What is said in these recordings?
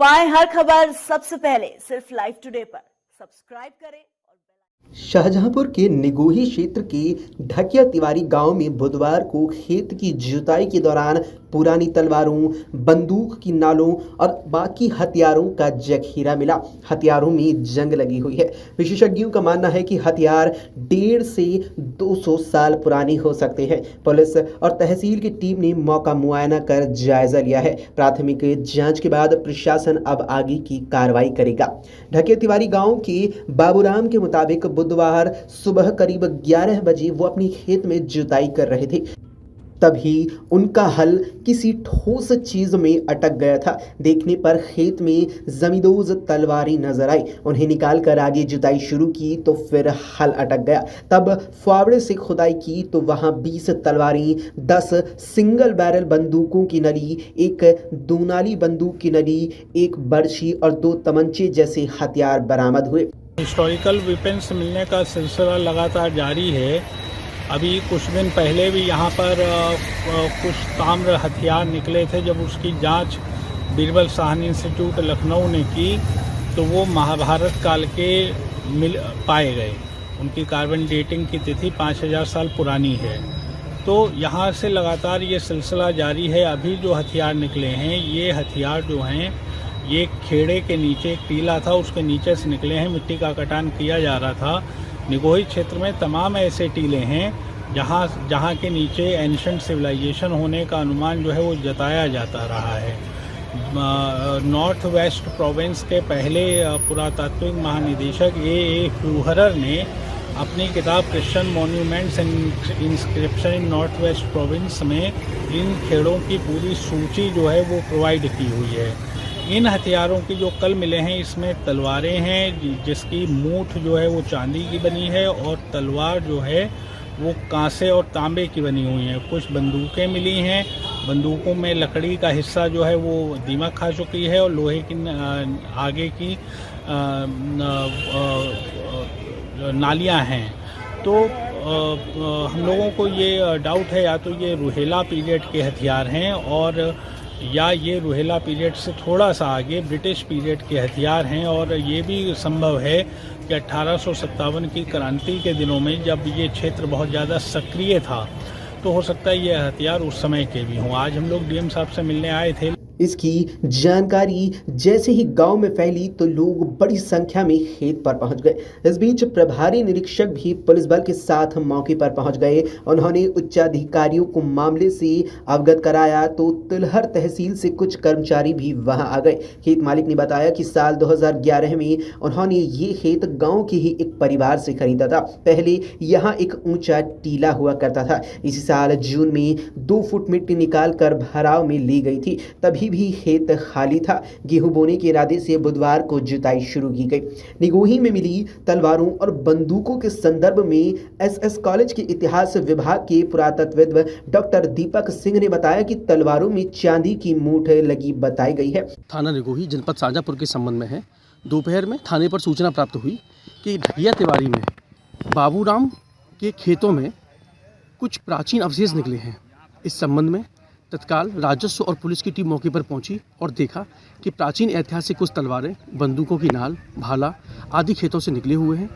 पाएं हर खबर सबसे पहले सिर्फ लाइव टुडे पर। सब्सक्राइब करें और शाहजहांपुर के निगोही क्षेत्र के ढकिया तिवारी गांव में बुधवार को खेत की जुताई के दौरान पुरानी तलवारों, बंदूक की नालों और बाकी हथियारों का जखीरा मिला। हथियारों में जंग लगी हुई है। विशेषज्ञों का मानना है कि हथियार 150 से 200 साल पुराने हो सकते हैं। पुलिस और तहसील की टीम ने मौका मुआयना कर जायजा लिया है। प्राथमिक जांच के बाद प्रशासन अब आगे की कार्रवाई करेगा। ढकिया तिवारी गांव के बाबूराम के मुताबिक बुधवार सुबह करीब 11 बजे वो अपनी खेत में जुताई कर रहे थे, तभी उनका हल किसी ठोस चीज में अटक गया था। देखने पर खेत में जमींदोज तलवारें नजर आई। उन्हें निकालकर आगे जुताई शुरू की तो फिर हल अटक गया। तब फावड़े से खुदाई की तो वहां 20 तलवारें, 10 सिंगल बैरल बंदूकों की नली, एक दूनाली बंदूक की नली, एक बर्छी और 2 तमंचे जैसे हथियार बरामद हुए। हिस्टोरिकल वेपन्स मिलने का सिलसिला लगातार जारी है। अभी कुछ दिन पहले भी यहाँ पर कुछ ताम्र हथियार निकले थे। जब उसकी जांच बीरबल साहनी इंस्टीट्यूट लखनऊ ने की तो वो महाभारत काल के पाए गए। उनकी कार्बन डेटिंग की तिथि 5000 साल पुरानी है। तो यहाँ से लगातार ये सिलसिला जारी है। अभी जो हथियार निकले हैं, ये हथियार जो हैं ये खेड़े के नीचे एक टीला था, उसके नीचे से निकले हैं। मिट्टी का कटान किया जा रहा था। निगोही क्षेत्र में तमाम ऐसे टीले हैं जहाँ के नीचे एंशिएंट सिविलाइजेशन होने का अनुमान जो है वो जताया जाता रहा है। नॉर्थ वेस्ट प्रोविंस के पहले पुरातात्विक महानिदेशक ए फ्यूहरर ने अपनी किताब Christian monuments and inscription in north west province में इन खेड़ों की पूरी सूची जो है वो प्रोवाइड की हुई है। इन हथियारों की जो कल मिले हैं इसमें तलवारें हैं जिसकी मूठ जो है वो चांदी की बनी है और तलवार जो है वो कांसे और तांबे की बनी हुई हैं। कुछ बंदूकें मिली हैं। बंदूकों में लकड़ी का हिस्सा जो है वो दीमक खा चुकी है और लोहे की आगे की नालियां हैं। तो हम लोगों को ये डाउट है या तो ये रुहेला पीरियड के हथियार हैं और या ये रुहेला पीरियड से थोड़ा सा आगे ब्रिटिश पीरियड के हथियार हैं। और ये भी संभव है कि 1857 की क्रांति के दिनों में जब ये क्षेत्र बहुत ज़्यादा सक्रिय था तो हो सकता है ये हथियार उस समय के भी हों। आज हम लोग डीएम साहब से मिलने आए थे। इसकी जानकारी जैसे ही गांव में फैली तो लोग बड़ी संख्या में खेत पर पहुंच गए। इस बीच प्रभारी निरीक्षक भी पुलिस बल के साथ मौके पर पहुंच गए। उन्होंने उच्चाधिकारियों को मामले से अवगत कराया तो तिलहर तहसील से कुछ कर्मचारी भी वहां आ गए। खेत मालिक ने बताया कि साल 2011 में उन्होंने ये खेत गाँव के ही एक परिवार से खरीदा था। पहले यहाँ एक ऊंचा टीला हुआ करता था। इसी साल जून में 2 फुट मिट्टी निकाल कर भराव में ली गई थी। तभी भी खेत खाली था। गेहूं बोने के इरादे से बुधवार को जुताई शुरू की गई। निगोही में मिली तलवारों और बंदूकों के संदर्भ में एसएस कॉलेज के इतिहास विभाग के पुरातत्वविद डॉक्टर दीपक सिंह ने बताया कि तलवारों में चांदी की मूठ लगी बताई गई है। थाना निगोही जनपद शाहजहांपुर के संबंध में है। दोपहर में थाने पर सूचना प्राप्त हुई कि ढकिया तिवारी में बाबूराम के खेतों में कुछ प्राचीन अवशेष निकले हैं। इस संबंध में तत्काल राजस्व और पुलिस की टीम मौके पर पहुंची और देखा कि प्राचीन ऐतिहासिक कुछ तलवारें, बंदूकों की नाल, भाला आदि खेतों से निकले हुए हैं।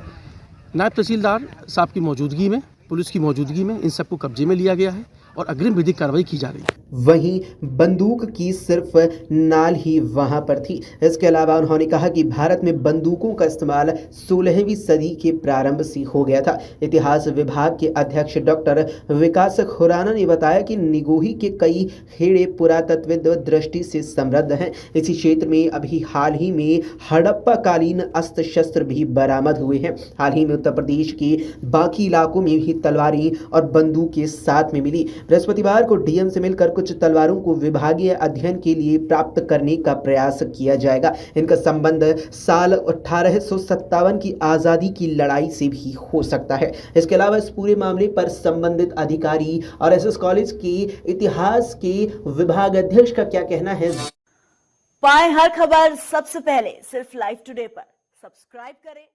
नायब तहसीलदार साहब की मौजूदगी में, पुलिस की मौजूदगी में इन सबको कब्जे में लिया गया है और अग्रिम विधिक कार्रवाई की जा रही है। वहीं बंदूक की सिर्फ नाल ही वहां पर थी। इसके अलावा उन्होंने कहा कि भारत में बंदूकों का इस्तेमाल 16वीं सदी के प्रारंभ से हो गया था। इतिहास विभाग के अध्यक्ष डॉक्टर विकास खुराना ने बताया कि निगोही के कई खेड़े पुरातत्विक दृष्टि से समृद्ध हैं। इसी क्षेत्र में अभी हाल ही में हड़प्पा कालीन अस्त्र शस्त्र भी बरामद हुए हैं। हाल ही में उत्तर प्रदेश के बाकी इलाकों में भी तलवारें और बंदूकें साथ में मिली। बृहस्पतिवार को डीएम से मिलकर कुछ तलवारों को विभागीय अध्ययन के लिए प्राप्त करने का प्रयास किया जाएगा। इनका संबंध साल 1857 की आज़ादी की लड़ाई से भी हो सकता है। इसके अलावा इस पूरे मामले पर संबंधित अधिकारी और एसएस कॉलेज के इतिहास के विभाग अध्यक्ष का क्या कहना है। पाएं हर खबर सबसे पहले सिर्फ लाइव टुडे पर। सब्सक्राइब करें।